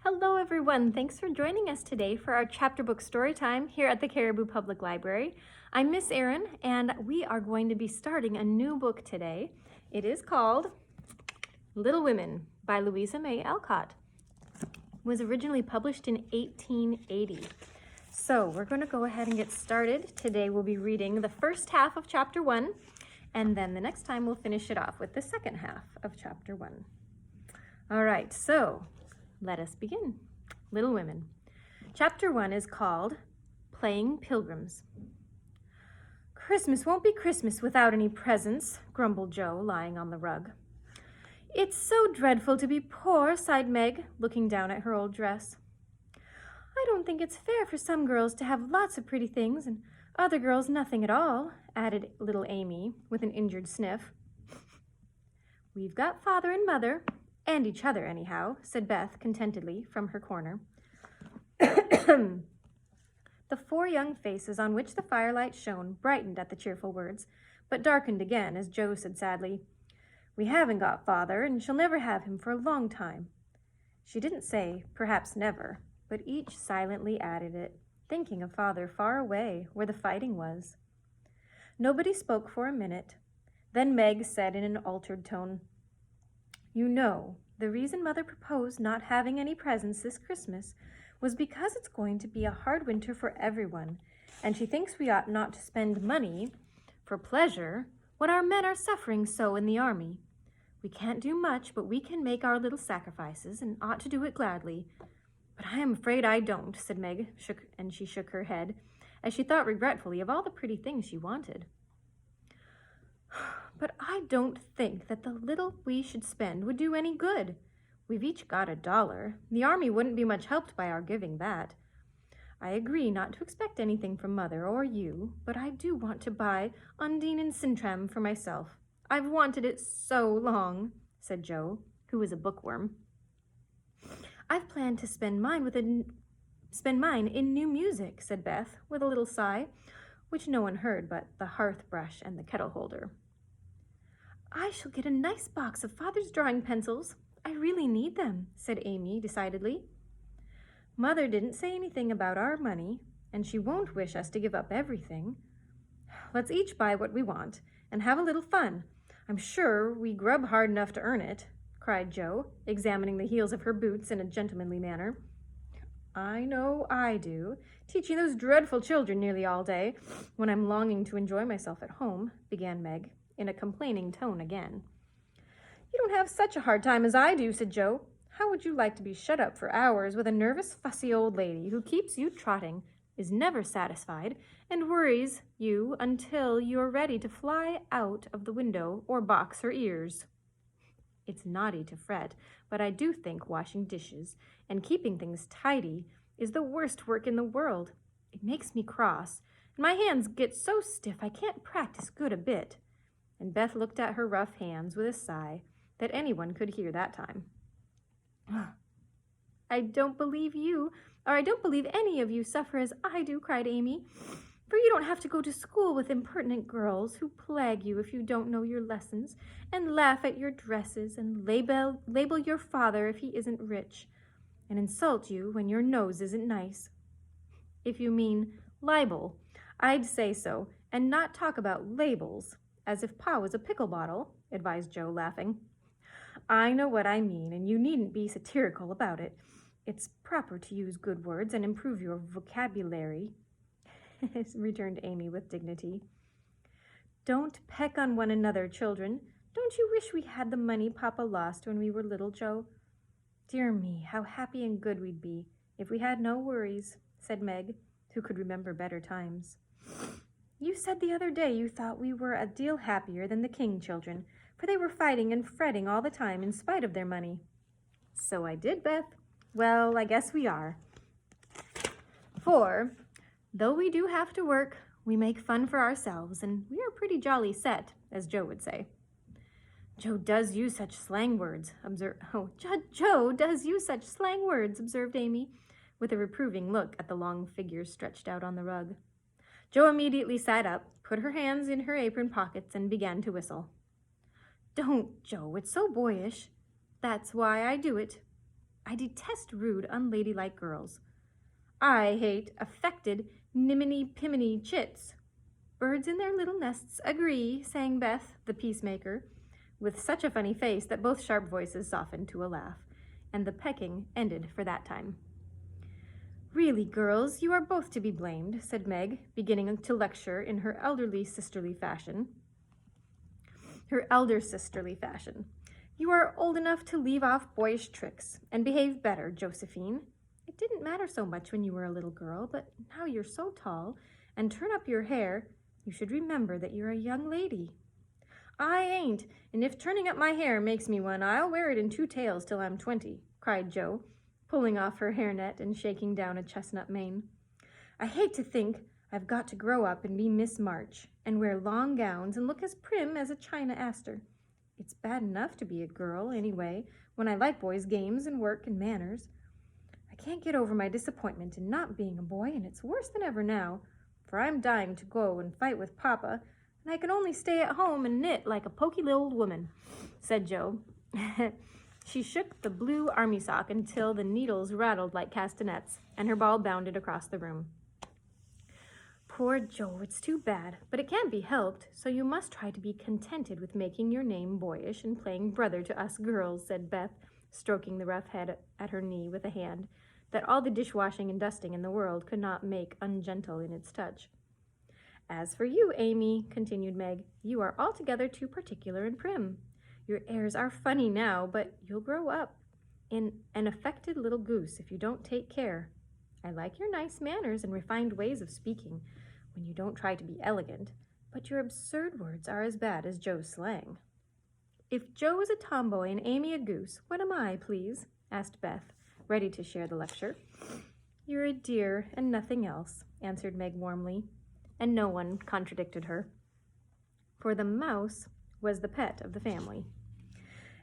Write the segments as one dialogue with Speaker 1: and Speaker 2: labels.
Speaker 1: Hello everyone, thanks for joining us today for our chapter book story time here at the Caribou Public Library. I'm Miss Erin and we are going to be starting a new book today. It is called Little Women by Louisa May Alcott. It was originally published in 1880. So we're going to go ahead and get started. Today we'll be reading the first half of chapter 1 and then the next time we'll finish it off with the second half of chapter 1. All right, so let us begin. Little Women. Chapter 1 is called Playing Pilgrims. Christmas won't be Christmas without any presents, grumbled Joe, lying on the rug. It's so dreadful to be poor, sighed Meg, looking down at her old dress. I don't think it's fair for some girls to have lots of pretty things and other girls nothing at all, added little Amy with an injured sniff. We've got father and mother, and each other, anyhow, said Beth contentedly from her corner. The four young faces on which the firelight shone brightened at the cheerful words, but darkened again as Joe said sadly, We haven't got father, and she'll never have him for a long time. She didn't say, perhaps never, but each silently added it, thinking of father far away where the fighting was. Nobody spoke for a minute. Then Meg said in an altered tone, You know, the reason Mother proposed not having any presents this Christmas was because it's going to be a hard winter for everyone, and she thinks we ought not to spend money for pleasure when our men are suffering so in the army. We can't do much, but we can make our little sacrifices and ought to do it gladly. But I am afraid I don't, said Meg, and she shook her head as she thought regretfully of all the pretty things she wanted. But I don't think that the little we should spend would do any good. We've each got $1. The army wouldn't be much helped by our giving that. I agree not to expect anything from Mother or you, but I do want to buy Undine and Sintram for myself. I've wanted it so long, said Joe, who was a bookworm. I've planned to spend mine in new music, said Beth, with a little sigh, which no one heard but the hearth brush and the kettle holder. I shall get a nice box of Father's drawing pencils. I really need them, said Amy decidedly. Mother didn't say anything about our money, and she won't wish us to give up everything. Let's each buy what we want and have a little fun. I'm sure we grub hard enough to earn it, cried Joe, examining the heels of her boots in a gentlemanly manner. I know I do, teaching those dreadful children nearly all day, when I'm longing to enjoy myself at home, began Meg, in a complaining tone again. You don't have such a hard time as I do, said Joe. How would you like to be shut up for hours with a nervous, fussy old lady who keeps you trotting, is never satisfied, and worries you until you're ready to fly out of the window or box her ears? It's naughty to fret, but I do think washing dishes and keeping things tidy is the worst work in the world. It makes me cross, and my hands get so stiff I can't practice good a bit. And Beth looked at her rough hands with a sigh that anyone could hear that time. I don't believe any of you suffer as I do, cried Amy, for you don't have to go to school with impertinent girls who plague you if you don't know your lessons, and laugh at your dresses, and label your father if he isn't rich, and insult you when your nose isn't nice. If you mean libel, I'd say so, and not talk about labels, as if Pa was a pickle bottle, advised Joe, laughing. I know what I mean, and you needn't be satirical about it. It's proper to use good words and improve your vocabulary, returned Amy with dignity. Don't peck on one another, children. Don't you wish we had the money Papa lost when we were little, Joe? Dear me, how happy and good we'd be if we had no worries, said Meg, who could remember better times. You said the other day you thought we were a deal happier than the King children, for they were fighting and fretting all the time in spite of their money. So I did, Beth. Well, I guess we are. For, though we do have to work, we make fun for ourselves, and we are pretty jolly set, as Joe would say. Joe does use such slang words, Joe does use such slang words, observed Amy, with a reproving look at the long figures stretched out on the rug. Joe immediately sat up, put her hands in her apron pockets, and began to whistle. Don't, Joe, it's so boyish. That's why I do it. I detest rude, unladylike girls. I hate affected, niminy-piminy chits. Birds in their little nests agree, sang Beth, the peacemaker, with such a funny face that both sharp voices softened to a laugh, and the pecking ended for that time. Really, girls, you are both to be blamed, said Meg, beginning to lecture in her elder sisterly fashion. You are old enough to leave off boyish tricks and behave better, Josephine. It didn't matter so much when you were a little girl, but now you're so tall and turn up your hair, you should remember that you're a young lady. I ain't, and if turning up my hair makes me one, I'll wear it in 2 tails till I'm 20, cried Jo, pulling off her hairnet and shaking down a chestnut mane. I hate to think I've got to grow up and be Miss March and wear long gowns and look as prim as a china aster. It's bad enough to be a girl, anyway, when I like boys' games and work and manners. I can't get over my disappointment in not being a boy, and it's worse than ever now, for I'm dying to go and fight with Papa, and I can only stay at home and knit like a poky little old woman, said Jo. She shook the blue army sock until the needles rattled like castanets, and her ball bounded across the room. Poor Jo, it's too bad, but it can't be helped, so you must try to be contented with making your name boyish and playing brother to us girls, said Beth, stroking the rough head at her knee with a hand that all the dishwashing and dusting in the world could not make ungentle in its touch. As for you, Amy, continued Meg, you are altogether too particular and prim. Your airs are funny now, but you'll grow up in an affected little goose if you don't take care. I like your nice manners and refined ways of speaking when you don't try to be elegant, but your absurd words are as bad as Jo's slang. If Jo is a tomboy and Amy a goose, what am I, please? Asked Beth, ready to share the lecture. You're a dear and nothing else, answered Meg warmly, and no one contradicted her, for the mouse was the pet of the family.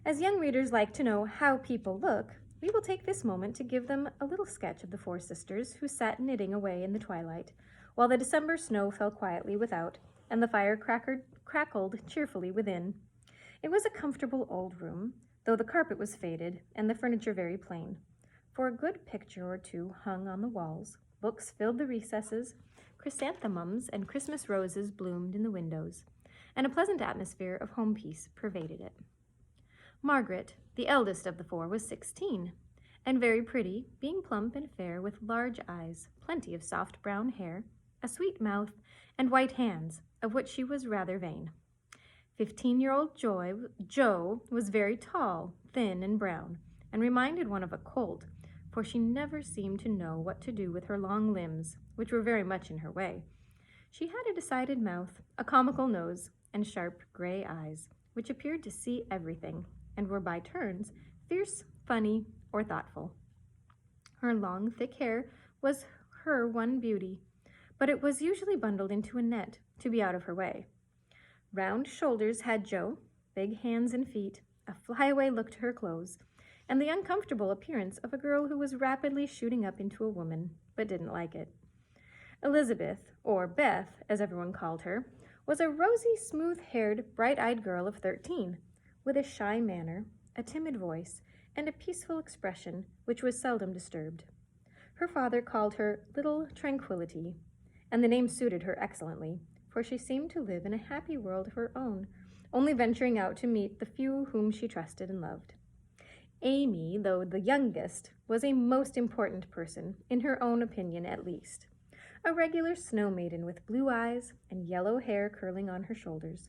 Speaker 1: As young readers like to know how people look, we will take this moment to give them a little sketch of the 4 sisters who sat knitting away in the twilight, while the December snow fell quietly without, and the fire crackled cheerfully within. It was a comfortable old room, though the carpet was faded and the furniture very plain, for a good picture or 2 hung on the walls, books filled the recesses, chrysanthemums and Christmas roses bloomed in the windows, and a pleasant atmosphere of home peace pervaded it. Margaret, the eldest of the 4, was 16, and very pretty, being plump and fair with large eyes, plenty of soft brown hair, a sweet mouth, and white hands, of which she was rather vain. 15-year-old Jo was very tall, thin, and brown, and reminded one of a colt, for she never seemed to know what to do with her long limbs, which were very much in her way. She had a decided mouth, a comical nose, and sharp gray eyes, which appeared to see everything, and were by turns fierce, funny, or thoughtful. Her long, thick hair was her one beauty, but it was usually bundled into a net to be out of her way. Round shoulders had Jo, big hands and feet, a flyaway look to her clothes, and the uncomfortable appearance of a girl who was rapidly shooting up into a woman, but didn't like it. Elizabeth, or Beth, as everyone called her, was a rosy, smooth-haired, bright-eyed girl of 13, with a shy manner, a timid voice, and a peaceful expression which was seldom disturbed. Her father called her Little Tranquillity, and the name suited her excellently, for she seemed to live in a happy world of her own, only venturing out to meet the few whom she trusted and loved. Amy, though the youngest, was a most important person, in her own opinion at least. A regular snow maiden with blue eyes and yellow hair curling on her shoulders,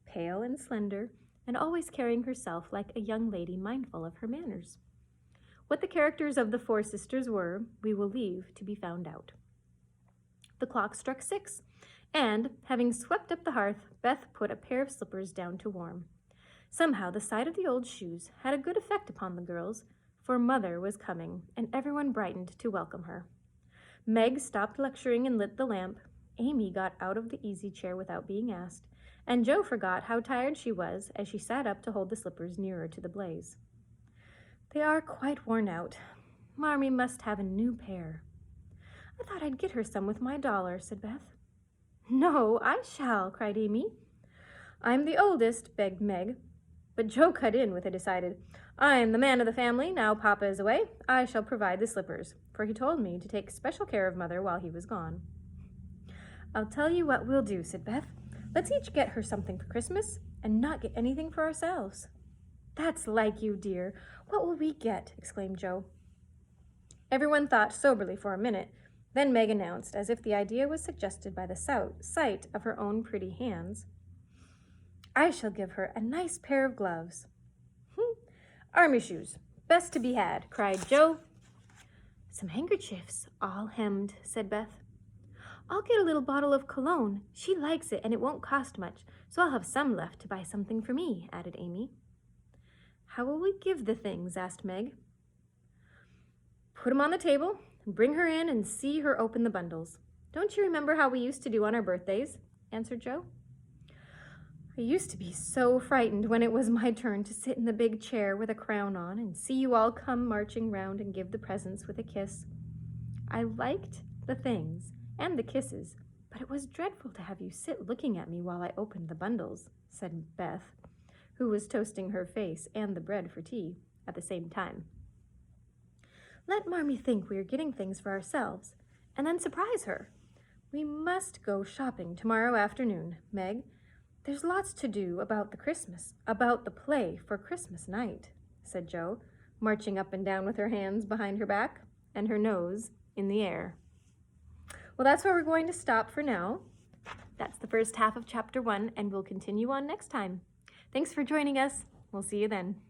Speaker 1: pale and slender, and always carrying herself like a young lady mindful of her manners. What the characters of the 4 sisters were, we will leave to be found out. The clock struck 6, and, having swept up the hearth, Beth put a pair of slippers down to warm. Somehow the sight of the old shoes had a good effect upon the girls, for Mother was coming, and everyone brightened to welcome her. Meg stopped lecturing and lit the lamp. Amy got out of the easy chair without being asked, and Jo forgot how tired she was as she sat up to hold the slippers nearer to the blaze. They are quite worn out. Marmee must have a new pair. I thought I'd get her some with my $1, said Beth. No, I shall, cried Amy. I'm the oldest, begged Meg, But Joe cut in with a decided, "I am the man of the family. Now Papa is away. I shall provide the slippers, for he told me to take special care of Mother while he was gone." "I'll tell you what we'll do," said Beth. "Let's each get her something for Christmas and not get anything for ourselves." "That's like you, dear. What will we get?" exclaimed Joe. Everyone thought soberly for a minute. Then Meg announced, as if the idea was suggested by the sight of her own pretty hands, "I shall give her a nice pair of gloves." "Army shoes, best to be had," cried Joe. "Some handkerchiefs, all hemmed," said Beth. "I'll get a little bottle of cologne. She likes it, and it won't cost much, so I'll have some left to buy something for me," added Amy. "How will we give the things?" asked Meg. "Put 'em on the table, and bring her in and see her open the bundles. Don't you remember how we used to do on our birthdays?" answered Joe. "I used to be so frightened when it was my turn to sit in the big chair with a crown on and see you all come marching round and give the presents with a kiss. I liked the things and the kisses, but it was dreadful to have you sit looking at me while I opened the bundles," said Beth, who was toasting her face and the bread for tea at the same time. "Let Marmee think we are getting things for ourselves, and then surprise her. We must go shopping tomorrow afternoon, Meg. There's lots to do about the play for Christmas night," said Joe, marching up and down with her hands behind her back and her nose in the air. Well, that's where we're going to stop for now. That's the first half of chapter 1, and we'll continue on next time. Thanks for joining us. We'll see you then.